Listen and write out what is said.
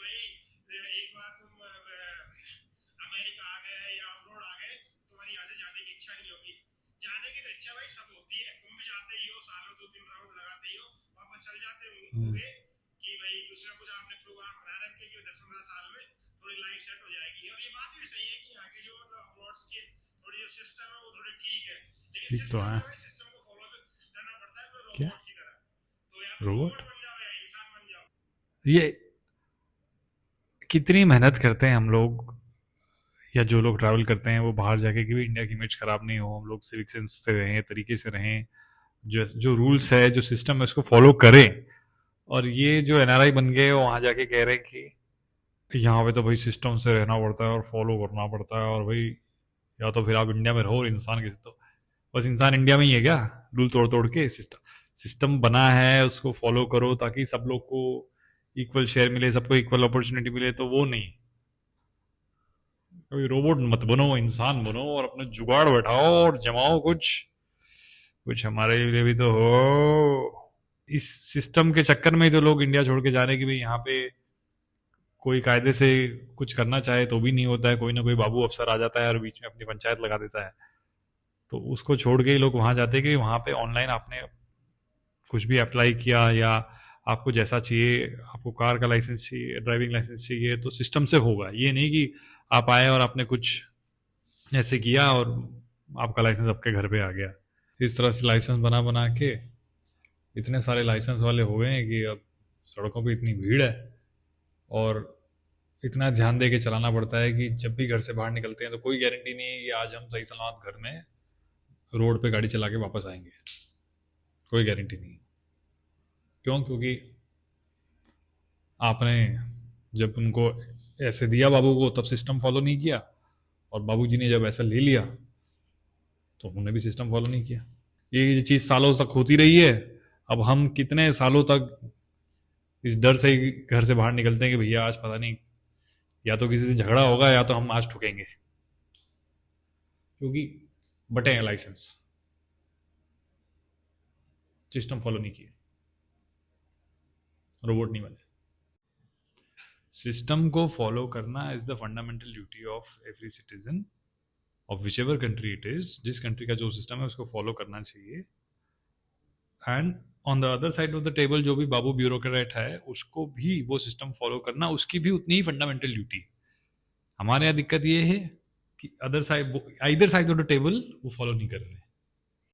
भाई एक बार तुम अमेरिका आ गए या अब्रॉड आ गए, तुम्हारी यहाँ से जाने की इच्छा नहीं होगी। जाने की तो इच्छा भाई सब होती है, तुम भी जाते ही हो, साल में 2-3 राउंड लगाते ही हो, वापस चल जाते होगे कि भाई कुछ ना कुछ आपने प्रोग्राम बना रखे कि 10-15 साल में थोड़ी लाइफ सेट हो जाएगी। और ये बात भी सही है कि यहाँ के जो मतलब अब्रॉड्स के थोड़ी जो सिस्टम है वो थोड़ी ठीक है, लेकिन ठीक तो सिस्टम है है भाई, सिस्टम को फॉलो भी करना पड़ता है, कोई क्या रोबोट की तरह। तो या तो रोबोट? रोबोट बन जाओ या इंसान बन जाओ। ये कितनी मेहनत करते हैं हम लोग, या जो लोग ट्रैवल करते हैं वो बाहर जाके कि भी इंडिया की इमेज खराब नहीं हो, हम लोग सिविक सेंस से रहें, तरीके से रहें, जो जो रूल्स है जो सिस्टम है उसको फॉलो करें। और ये जो एनआरआई बन गए वो वहाँ जाके कह रहे हैं कि यहाँ पे तो भाई सिस्टम से रहना पड़ता है और फॉलो करना पड़ता है, और भाई या तो फिर आप इंडिया में रहो और इंसान के तो बस इंसान इंडिया में ही है क्या? रूल तोड़ तोड़ के सिस्टम सिस्टम बना है उसको फॉलो करो ताकि सब लोग को इक्वल शेयर मिले, सबको इक्वल अपॉर्चुनिटी मिले, तो वो नहीं। कभी रोबोट मत बनो, इंसान बनो और अपने जुगाड़ बैठाओ और जमाओ कुछ कुछ हमारे लिए भी तो हो। इस सिस्टम के चक्कर में तो लोग इंडिया छोड़ के जा रहे हैं कि भाई यहाँ पे कोई कायदे से कुछ करना चाहे तो भी नहीं होता है, कोई ना कोई बाबू अफसर आ जाता है और बीच में अपनी पंचायत लगा देता है। तो उसको छोड़ के ही लोग वहां जाते हैं कि वहां पे ऑनलाइन आपने कुछ भी अप्लाई किया, या आपको जैसा चाहिए, आपको कार का लाइसेंस चाहिए, ड्राइविंग लाइसेंस चाहिए, तो सिस्टम से होगा। ये नहीं कि आप आए और आपने कुछ ऐसे किया और आपका लाइसेंस आपके घर पे आ गया। इस तरह से लाइसेंस बना बना के इतने सारे लाइसेंस वाले हो गए हैं कि अब सड़कों पे इतनी भीड़ है, और इतना ध्यान दे के चलाना पड़ता है कि जब भी घर से बाहर निकलते हैं तो कोई गारंटी नहीं है कि आज हम सही सलामत घर में रोड पे गाड़ी चला के वापस आएंगे। कोई गारंटी नहीं। क्यों? क्योंकि आपने जब उनको ऐसे दिया बाबू को तब सिस्टम फॉलो नहीं किया, और बाबूजी ने जब ऐसा ले लिया तो उन्होंने भी सिस्टम फॉलो नहीं किया। ये चीज़ सालों तक होती रही है। अब हम कितने सालों तक इस डर से ही घर से बाहर निकलते हैं कि भैया आज पता नहीं, या तो किसी से झगड़ा होगा या तो हम आज ठुकेंगे, क्योंकि बटे हैं लाइसेंस, सिस्टम फॉलो नहीं किए, रोबोट नहीं बने। सिस्टम को फॉलो करना is the fundamental duty of every citizen of which ever country it is. जिस कंट्री का जो सिस्टम है उसको फॉलो करना चाहिए। And on the other side of the table जो भी बाबू ब्यूरोक्रेट है उसको भी वो सिस्टम फॉलो करना, उसकी भी उतनी ही फंडामेंटल ड्यूटी। हमारे यहाँ दिक्कत ये है कि other side, either side of the table वो फॉलो नहीं कर रहे हैं।